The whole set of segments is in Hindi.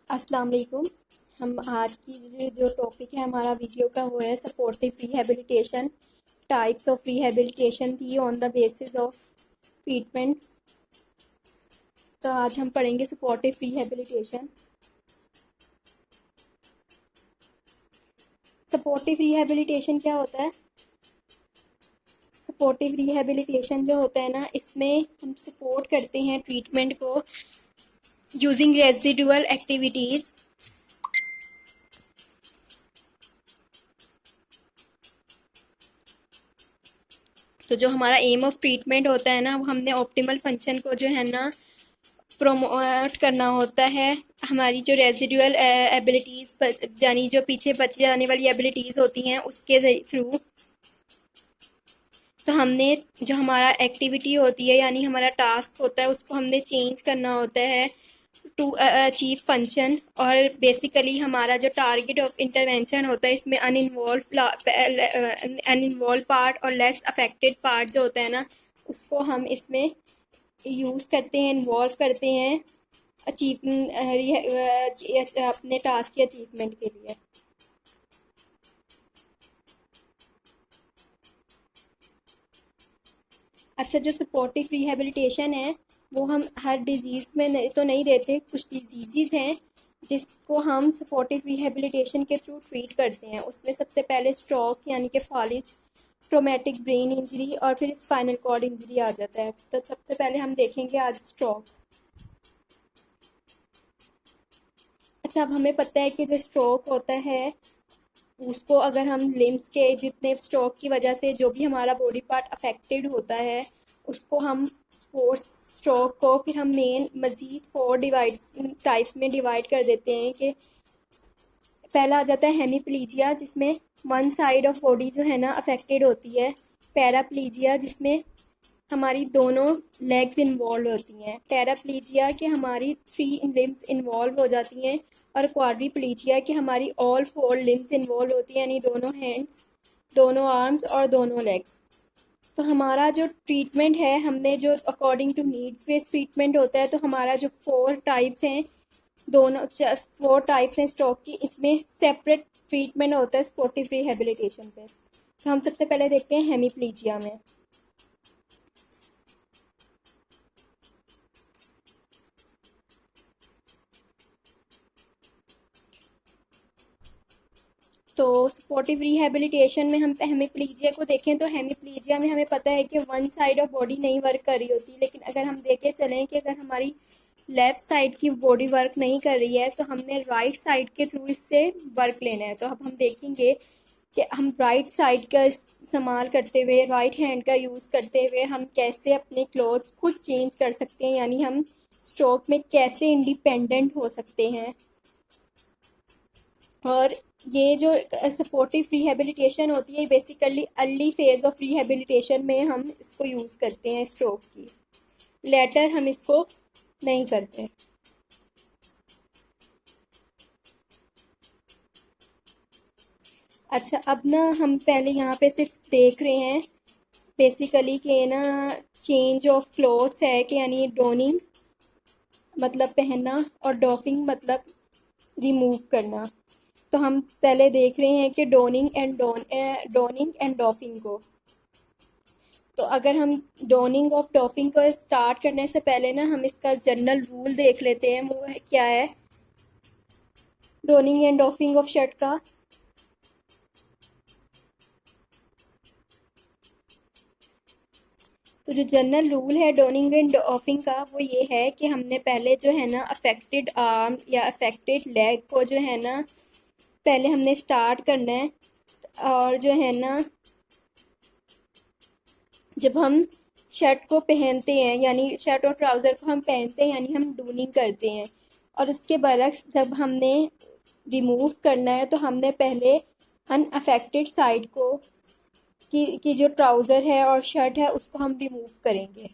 अस्सलाम वालेकुम। हम आज की जो टॉपिक है हमारा वीडियो का वो है supportive rehabilitation. Types of rehabilitation थी on the basis of treatment. तो आज हम पढ़ेंगे सपोर्टिव रिहैबिलिटेशन। सपोर्टिव रिहैबिलिटेशन क्या होता है? सपोर्टिव रिहैबिलिटेशन जो होता है ना, इसमें हम सपोर्ट करते हैं ट्रीटमेंट को यूजिंग रेजिडुअल एक्टिविटीज़। तो जो हमारा एम ऑफ ट्रीटमेंट होता है ना, वो हमने ऑप्टिमल फंक्शन को जो है ना प्रोमोट करना होता है। हमारी जो रेजिडुअल एबिलिटीज़ यानी जो पीछे बच जाने वाली एबिलिटीज़ होती हैं उसके थ्रू। तो हमने जो हमारा एक्टिविटी होती है यानी हमारा टास्क होता है उसको हमने चेंज करना होता है टू अचीव फंक्शन। और बेसिकली हमारा जो टारगेट ऑफ इंटरवेंशन होता है इसमें अनइन्वॉल्व पार्ट और लेस अफेक्टेड पार्ट जो होता है ना, उसको हम इसमें यूज़ करते हैं, इन्वॉल्व करते हैं अपने टास्क के अचीवमेंट के लिए। अच्छा, जो सपोर्टिव रिहैबिलिटेशन है वो हम हर डिजीज़ में तो नहीं देते। कुछ डिजीज़ हैं जिसको हम सपोर्टिव रिहैबिलिटेशन के थ्रू ट्रीट करते हैं। उसमें सबसे पहले स्ट्रोक यानी कि फालिज, ट्रोमेटिक ब्रेन इंजरी और फिर स्पाइनल कॉर्ड इंजरी आ जाता है। तो सबसे पहले हम देखेंगे आज स्ट्रोक। अच्छा, अब हमें पता है कि जो स्ट्रोक होता है उसको अगर हम लिम्स के जितने स्ट्रोक की वजह से जो भी हमारा बॉडी पार्ट अफेक्टेड होता है उसको हम स्ट्रोक को फिर हम मज़ीद 4 टाइप्स में डिवाइड कर देते हैं। कि पहला आ जाता है हेमीप्लीजिया, जिसमें वन साइड ऑफ बॉडी जो है ना अफेक्टेड होती है। पैराप्लीजिया, जिसमें हमारी दोनों लेग्स इन्वॉल्व होती हैं। टेराप्लीजिया कि हमारी 3 लिम्स इन्वॉल्व हो जाती हैं। और क्वाड्रीप्लीजिया कि हमारी ऑल 4 लिम्स इन्वॉल्व होती हैं, यानी दोनों हैंड्स, दोनों आर्म्स और दोनों लेग्स। तो हमारा जो ट्रीटमेंट है, हमने जो according to needs based treatment होता है। तो हमारा जो 4 टाइप्स हैं, 4 टाइप्स हैं स्ट्रोक की, इसमें सेपरेट ट्रीटमेंट होता है सपोर्टिव रिहैबिलिटेशन पे। तो हम सबसे पहले देखते हैं हेमीप्लीजिया में। तो सपोर्टिव रिहैबिलिटेशन में हम हेमीप्लीजिया को देखें तो हेमीप्लीजिया में हमें पता है कि वन साइड ऑफ बॉडी नहीं वर्क कर रही होती। लेकिन अगर हम देखे चलें कि अगर हमारी लेफ़्ट साइड की बॉडी वर्क नहीं कर रही है तो हमने राइट साइड के थ्रू इससे वर्क लेना है। तो अब हम देखेंगे कि हम राइट साइड का इस्तेमाल करते हुए, राइट हैंड का यूज़ करते हुए हम कैसे अपने क्लोथ खुद चेंज कर सकते हैं, यानी हम स्ट्रोक में कैसे इंडिपेंडेंट हो सकते हैं। और ये जो सपोर्टिव रिहैबिलिटेशन होती है basically early phase of rehabilitation में हम इसको यूज़ करते हैं स्ट्रोक की। लेटर हम इसको नहीं करते। अच्छा, अब ना हम पहले यहाँ पे सिर्फ देख रहे हैं बेसिकली कि ना चेंज ऑफ क्लोथ्स है कि यानी डोनिंग मतलब पहनना और डॉफिंग मतलब रिमूव करना। तो हम पहले देख रहे हैं कि डोनिंग एंड डॉफिंग को। तो अगर हम डोनिंग ऑफ डॉफिंग को स्टार्ट करने से पहले ना हम इसका जनरल रूल देख लेते हैं। वो क्या है डोनिंग एंड डॉफिंग ऑफ शर्ट का? तो जो जनरल रूल है डोनिंग एंड डॉफिंग का वो ये है कि हमने पहले जो है ना अफेक्टेड आर्म या अफेक्टेड लेग को जो है ना पहले हमने स्टार्ट करना है। और जो है ना जब हम शर्ट को पहनते हैं यानी शर्ट और ट्राउज़र को हम पहनते हैं यानी हम डूनिंग करते हैं। और उसके बरक्स जब हमने रिमूव करना है तो हमने पहले अनअफेक्टेड साइड को कि जो ट्राउज़र है और शर्ट है उसको हम रिमूव करेंगे।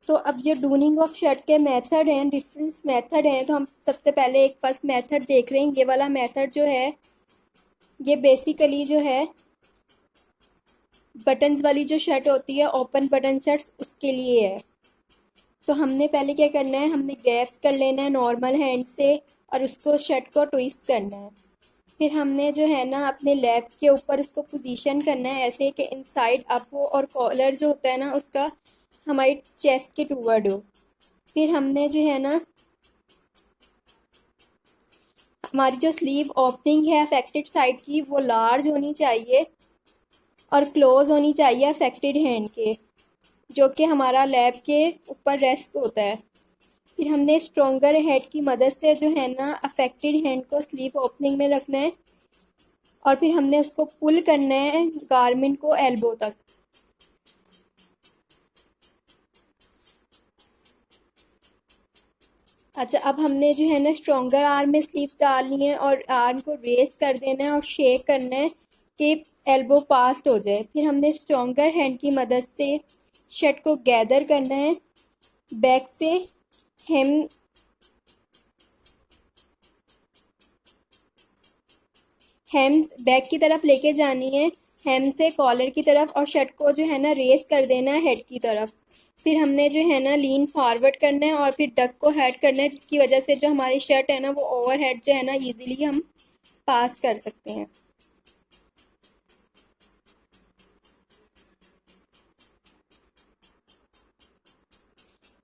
तो अब ये डूनिंग ऑफ शर्ट के मेथड हैं, डिफरेंट मेथड हैं। तो हम सबसे पहले एक फर्स्ट मेथड देख रहे हैं। ये वाला मेथड जो है ये बेसिकली जो है बटन्स वाली जो शर्ट होती है, ओपन बटन शर्ट्स, उसके लिए है। तो हमने पहले क्या करना है, हमने गैप्स कर लेना है नॉर्मल हैंड से और उसको शर्ट को ट्विस्ट करना है। फिर हमने जो है ना अपने लैब के ऊपर उसको पोजीशन करना है ऐसे कि इनसाइड अप हो और कॉलर जो होता है ना उसका हमारी चेस्ट के टूवर्ड हो। फिर हमने जो है ना हमारी जो स्लीव ओपनिंग है अफेक्टेड साइड की वो लार्ज होनी चाहिए और क्लोज होनी चाहिए अफेक्टेड हैंड के, जो कि हमारा लैब के ऊपर रेस्ट होता है। फिर हमने स्ट्रॉन्गर हेड की मदद से जो है ना अफेक्टेड हैंड को स्लीव ओपनिंग में रखना है और फिर हमने उसको पुल करना है गारमेंट को एल्बो तक। अच्छा, अब हमने जो है ना स्ट्रॉन्गर आर्म में स्लीव डालनी है और आर्म को रेस कर देना है और शेक करना है कि एल्बो पास्ट हो जाए। फिर हमने स्ट्रॉन्गर हैंड की मदद से शर्ट को गैदर करना है बैक से हेम बैक की तरफ लेके जानी है, हेम से कॉलर की तरफ, और शर्ट को जो है ना रेस कर देना है हेड की तरफ। फिर हमने जो है ना लीन फॉरवर्ड करना है और फिर डक को हेड करना है, जिसकी वजह से जो हमारी शर्ट है ना वो ओवर हेड जो है ना इजीली हम पास कर सकते हैं।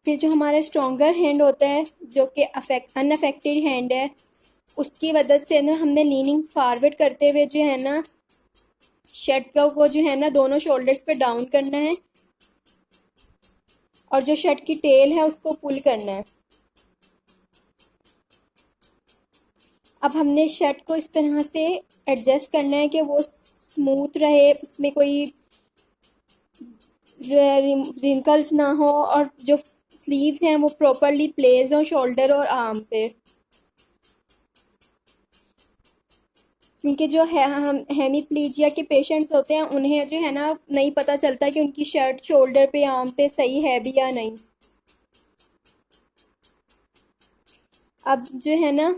फिर जो हमारा स्ट्रॉन्गर हैंड होता है जो कि अनअफेक्टेड हैंड है, उसकी वजह से ना हमने लीनिंग फॉरवर्ड करते हुए जो है ना शर्ट को जो है ना दोनों शोल्डर्स पे डाउन करना है और जो शर्ट की टेल है उसको पुल करना है। अब हमने शर्ट को इस तरह से एडजस्ट करना है कि वो स्मूथ रहे, उसमें कोई रिंकल्स ना हो और जो स्लीव्स हैं वो प्रॉपरली प्लेस हो शोल्डर और आर्म पे। क्योंकि जो है हम हेमीप्लीजिया के पेशेंट्स होते हैं उन्हें जो है ना नहीं पता चलता कि उनकी शर्ट शोल्डर पे आर्म पे सही है भी या नहीं। अब जो है ना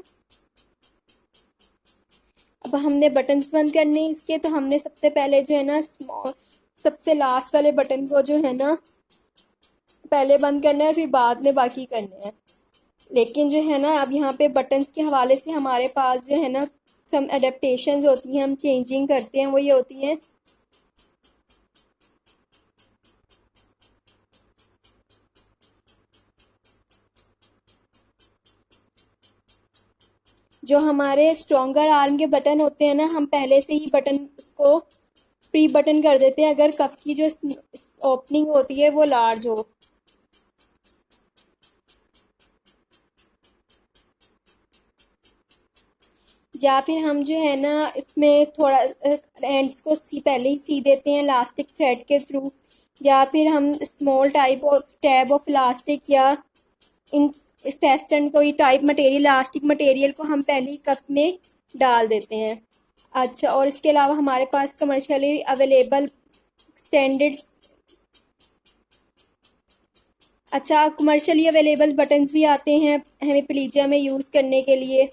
अब हमने बटन्स बंद करने हैं इसके, तो हमने सबसे पहले जो है ना सबसे लास्ट वाले बटन को जो है ना पहले बंद करना है, फिर बाद में बाकी करने हैं। लेकिन जो है ना अब यहाँ पे बटन्स के हवाले से हमारे पास जो है ना सम एडेप्टेशंस होती हैं, हम चेंजिंग करते हैं, वो ये होती हैं जो हमारे स्ट्रॉन्गर आर्म के बटन होते हैं ना, हम पहले से ही बटन उसको प्री बटन कर देते हैं अगर कफ की जो ओपनिंग होती है वो लार्ज हो। या फिर हम जो है ना इसमें थोड़ा एंड्स को पहले ही सी देते हैं इलास्टिक थ्रेड के थ्रू, या फिर हम small type of tab of elastic या इन फेस्टन कोई टाइप मटेरियल इलास्टिक मटेरियल को हम पहले ही कप में डाल देते हैं। अच्छा, और इसके अलावा हमारे पास commercially available standard commercially available buttons भी आते हैं हेमीप्लीजिया में यूज़ करने के लिए।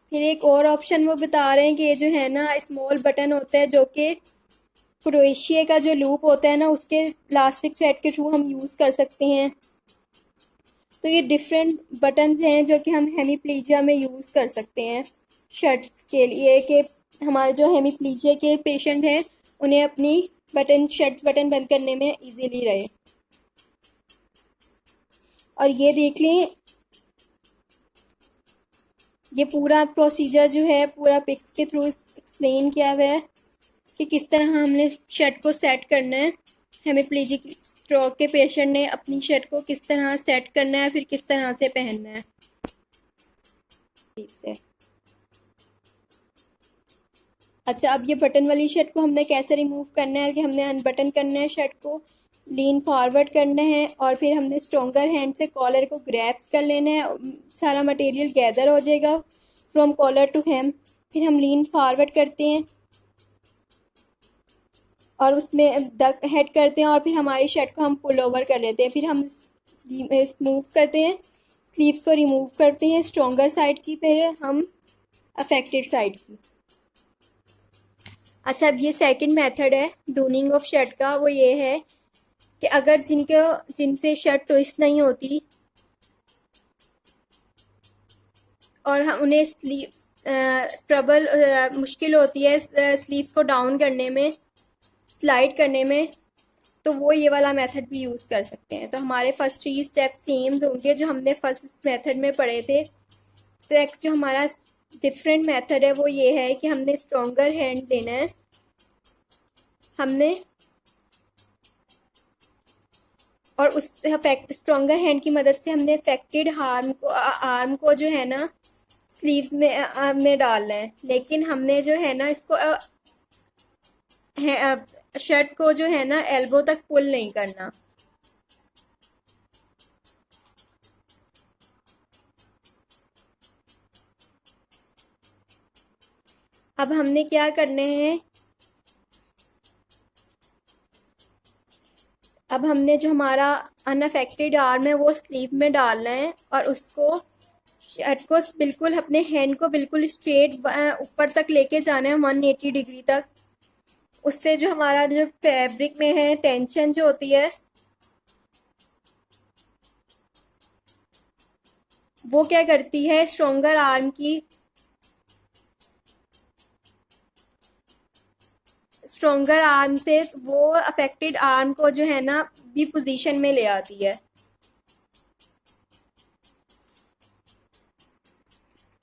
फिर एक और ऑप्शन वो बता रहे हैं कि ये जो है ना स्मॉल बटन होता है जो कि क्रोएशिया का जो लूप होता है ना उसके इलास्टिक थ्रेड के थ्रू हम यूज़ कर सकते हैं। तो ये डिफरेंट बटन्स हैं जो कि हम हेमीप्लीजिया में यूज़ कर सकते हैं शर्ट्स के लिए, कि हमारे जो हेमीप्लीजिया के पेशेंट हैं उन्हें अपनी शर्ट्स बटन बंद करने में इजीली रहे। और ये देख लें, ये पूरा प्रोसीजर जो है पूरा पिक्स के थ्रू एक्सप्लेन किया हुआ है कि किस तरह हमने शर्ट को सेट करना है। हेमीप्लीजिक स्ट्रोक के पेशेंट ने अपनी शर्ट को किस तरह सेट करना है, फिर किस तरह से पहनना है। ठीक से अच्छा, अब ये बटन वाली शर्ट को हमने कैसे रिमूव करना है कि हमने अनबटन करना है शर्ट को, लीन फॉरवर्ड करना है और फिर हमने स्ट्रॉन्गर हैंड से कॉलर को ग्रैब्स कर लेना है, सारा मटेरियल गैदर हो जाएगा फ्रॉम कॉलर टू हेम। फिर हम लीन फॉरवर्ड करते हैं और उसमें डक हेड करते हैं और फिर हमारी शर्ट को हम पुल ओवर कर लेते हैं। फिर हम स्मूव करते हैं, स्लीव्स को रिमूव करते हैं स्ट्रॉन्गर साइड की, फिर हम अफेक्टेड साइड की। अच्छा, अब ये सेकंड मेथड है डूनिंग ऑफ शर्ट का, वो ये है कि अगर जिनसे शर्ट ट्विस्ट नहीं होती और हम उन्हें मुश्किल होती है स्लीव्स को डाउन करने में, स्लाइड करने में, तो वो ये वाला मेथड भी यूज़ कर सकते हैं। तो हमारे फर्स्ट 3 स्टेप सेम होंगे जो हमने फर्स्ट मेथड में पढ़े थे। नेक्स्ट जो हमारा डिफरेंट मेथड है वो ये है कि हमने स्ट्रॉन्गर हैंड लेना है। हमने और उस स्ट्रॉन्गर हैंड की मदद से हमने अफेक्टेड आर्म को जो है ना स्लीव में डालना है। लेकिन हमने जो है ना इसको शर्ट को जो है ना एल्बो तक पुल नहीं करना। अब हमने क्या करने हैं, अब हमने जो हमारा अनअफेक्टेड आर्म है वो स्लीव में डालना है और उसको शर्ट को बिल्कुल अपने हैंड को बिल्कुल स्ट्रेट ऊपर तक लेके जाना है 180 डिग्री तक। उससे जो हमारा जो फैब्रिक में है टेंशन जो होती है वो क्या करती है, स्ट्रॉन्गर आर्म की स्ट्रॉन्गर आर्म से वो अफेक्टेड आर्म को जो है ना भी पोजीशन में ले आती है।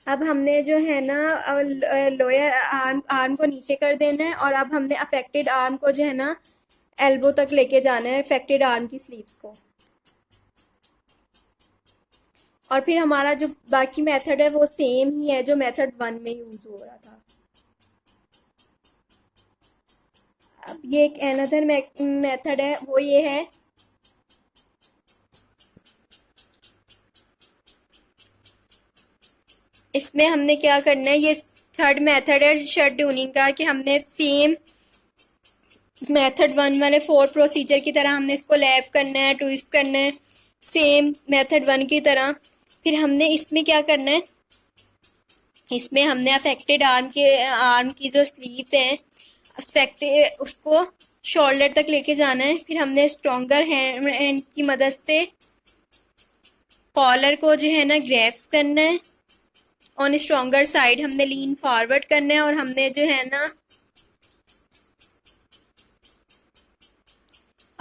अब हमने जो है ना लोअर आर्म को नीचे कर देना है और अब हमने अफेक्टेड आर्म को जो है ना एल्बो तक लेके जाना है, अफेक्टेड आर्म की स्लीव्स को। और फिर हमारा जो बाकी मेथड है वो सेम ही है जो मेथड 1 में यूज हो रहा था। अब ये एक अनदर मेथड है, वो ये है इसमें हमने क्या करना है, ये थर्ड मेथड है शर्ट ट्यूनिंग का, कि हमने सेम मेथड 1 वाले 4 प्रोसीजर की तरह हमने इसको लैप करना है, ट्विस्ट करना है सेम मेथड 1 की तरह। फिर हमने इसमें क्या करना है, इसमें हमने अफेक्टेड आर्म की जो स्लीव्स हैं उसको शोल्डर तक लेके जाना है। फिर हमने स्ट्रॉन्गर हैंड की मदद से कॉलर को जो है ना ग्रैप्स करना है, ऑन स्ट्रॉन्गर साइड हमने लीन फॉरवर्ड करना है और हमने जो है ना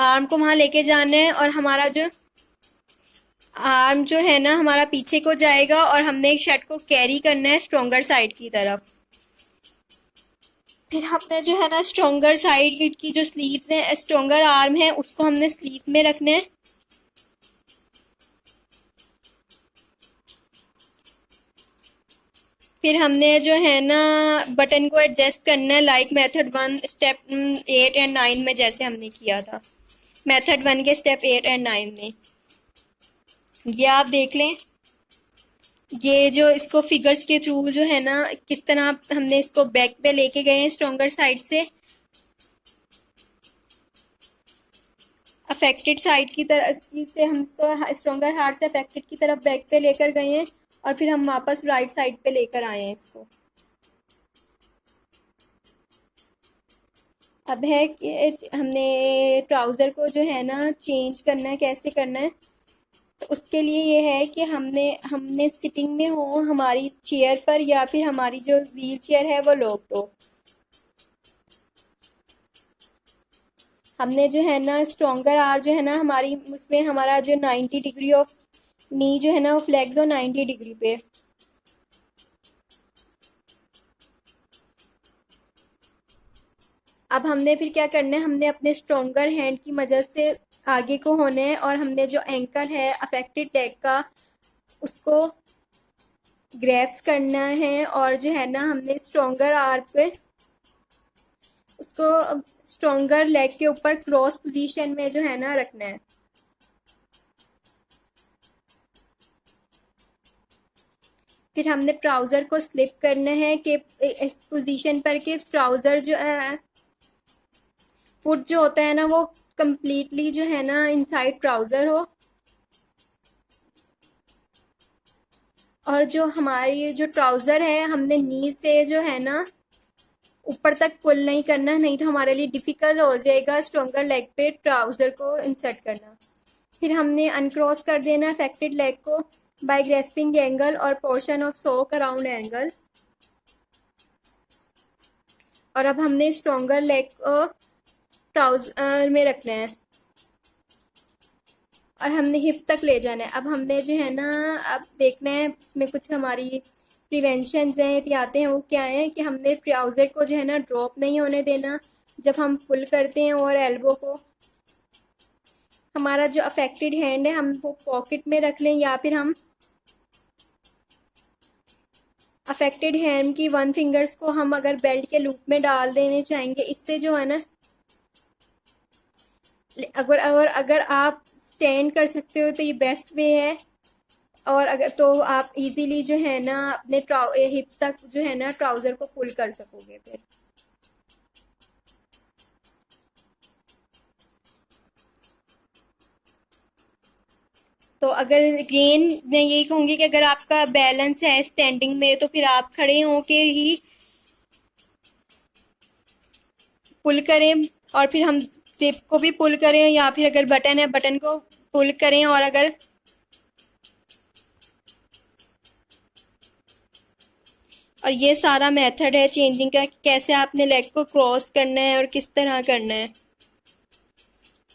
आर्म को वहां लेके जाना है और हमारा जो आर्म जो है ना हमारा पीछे को जाएगा और हमने शर्ट को कैरी करना है स्ट्रॉन्गर साइड की तरफ। फिर हमने जो है ना स्ट्रॉन्गर साइड की जो स्लीव्स हैं, स्ट्रॉन्गर आर्म है, उसको हमने स्लीव में रखना है। फिर हमने जो है ना बटन को एडजस्ट करना है लाइक मेथड 1 स्टेप 8 एंड 9 में जैसे हमने किया था, मेथड 1 के स्टेप 8 एंड 9 में। ये आप देख लें, ये जो इसको फिगर्स के थ्रू जो है ना किस तरह हमने इसको बैक पे लेके गए हैं स्ट्रॉन्गर साइड से अफेक्टेड साइड की तरफ से हम इसको स्ट्रॉन्गर हार्ट से अफेक्टेड की तरफ बैक पे लेकर गए हैं और फिर हम वापस राइट साइड पे लेकर आए हैं इसको। अब है कि हमने ट्राउज़र को जो है ना चेंज करना है, कैसे करना है, तो उसके लिए ये है कि हमने सिटिंग में हो हमारी चेयर पर या फिर हमारी जो व्हील चेयर है वो लॉक्ड हो। हमने जो है ना स्ट्रॉन्गर आर जो है ना हमारी उसमें हमारा जो 90 डिग्री ऑफ नी जो है ना वो फ्लेक्स हो 90 डिग्री पे। अब हमने फिर क्या करना है, हमने अपने स्ट्रॉन्गर हैंड की मदद से आगे को होना है और हमने जो एंकल है अफेक्टेड लेग का उसको ग्रैप्स करना है और जो है ना हमने स्ट्रॉन्गर आर पे उसको स्ट्रॉन्गर लेग के ऊपर क्रॉस पोजीशन में जो है ना रखना है। फिर हमने ट्राउज़र को स्लिप करना है कि इस पोजीशन पर कि ट्राउज़र जो फुट जो होता है ना वो कंप्लीटली जो है ना इनसाइड ट्राउज़र हो और जो हमारी जो ट्राउज़र है हमने नी से जो है ना ऊपर तक पुल नहीं करना, नहीं तो हमारे लिए डिफ़िकल्ट हो जाएगा स्ट्रॉन्गर लेग पे ट्राउज़र को इंसर्ट करना। फिर हमने अनक्रॉस कर देना अफेक्टेड लेग को बाय ग्रेस्पिंग एंगल और portion of soak around angle. और अब हमने स्ट्रॉन्गर लेग को ट्राउज़र में रखना है और हमने हिप तक ले जाना है। अब हमने जो है ना अब देखना है इसमें कुछ हमारी प्रिवेंशंस हैं, एहतियातें हैं, वो क्या है कि हमने ट्राउज़र को जो है ना ड्रॉप नहीं होने देना जब हम पुल करते हैं, और एल्बो को हमारा जो अफेक्टेड हैंड है हम वो पॉकेट में रख लें, या फिर हम अफेक्टेड हैंड की 1 फिंगर्स को हम अगर बेल्ट के लूप में डाल देने चाहेंगे। इससे जो है ना अगर आप स्टैंड कर सकते हो तो ये बेस्ट वे है, और अगर तो आप इजीली जो है ना अपने हिप तक जो है ना ट्राउज़र को पुल कर सकोगे। फिर तो अगर अगेन मैं यही कहूँगी कि अगर आपका बैलेंस है स्टैंडिंग में तो फिर आप खड़े होके ही पुल करें, और फिर हम जिप को भी पुल करें, या फिर अगर बटन है बटन को पुल करें। और ये सारा मेथड है चेंजिंग का कि कैसे आपने लेग को क्रॉस करना है और किस तरह करना है,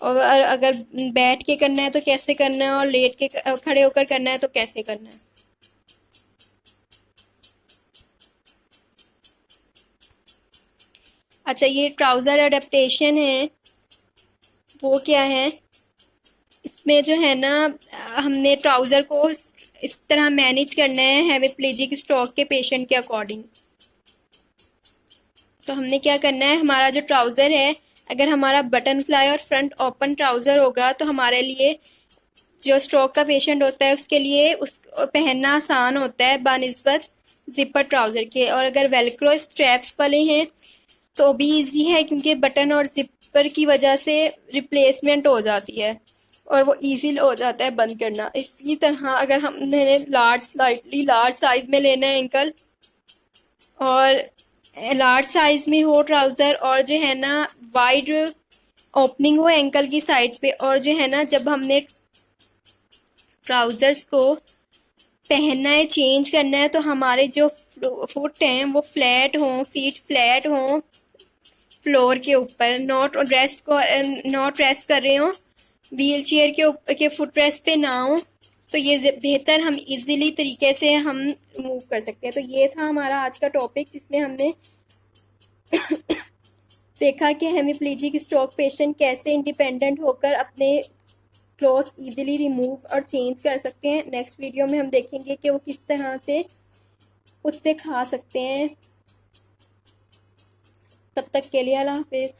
और अगर बैठ के करना है तो कैसे करना है, और लेट के खड़े होकर करना है तो कैसे करना है। अच्छा, ये ट्राउज़र एडेप्टेशन है वो क्या है, इसमें जो है ना हमने ट्राउज़र को इस तरह मैनेज करना है हेमिप्लेजिक स्ट्रोक के पेशेंट के अकॉर्डिंग। तो हमने क्या करना है, हमारा जो ट्राउज़र है अगर हमारा बटन फ्लाई और फ्रंट ओपन ट्राउज़र होगा तो हमारे लिए जो स्ट्रोक का पेशेंट होता है उसके लिए उसको पहनना आसान होता है बानिस्बत जिपर ट्राउज़र के। और अगर वेलक्रो स्ट्रैप्स वाले हैं तो भी इजी है, क्योंकि बटन और जिपर की वजह से रिप्लेसमेंट हो जाती है और वो इजी हो जाता है बंद करना। इसी तरह अगर हमने स्लाइटली लार्ज साइज़ में लेना है एंकल, और लार्ज साइज़ में हो ट्राउज़र, और जो है ना वाइड ओपनिंग हो एंकल की साइड पे, और जो है ना जब हमने ट्राउज़र्स को पहनना है चेंज करना है तो हमारे जो फुट हैं वो फ्लैट हों, फीट फ्लैट हों फ्लोर के ऊपर, नॉट रेस्ट कर रहे हों व्हील चेयर के फुट रेस्ट पे ना हो, तो ये बेहतर हम इजीली तरीके से हम मूव कर सकते हैं। तो ये था हमारा आज का टॉपिक जिसमें हमने देखा कि हेमिप्लीजिक स्ट्रोक पेशेंट कैसे इंडिपेंडेंट होकर अपने क्लोथ्स इजीली रिमूव और चेंज कर सकते हैं। नेक्स्ट वीडियो में हम देखेंगे कि वो किस तरह से उससे खा सकते हैं। तब तक के लिए अल्लाह हाफिज़।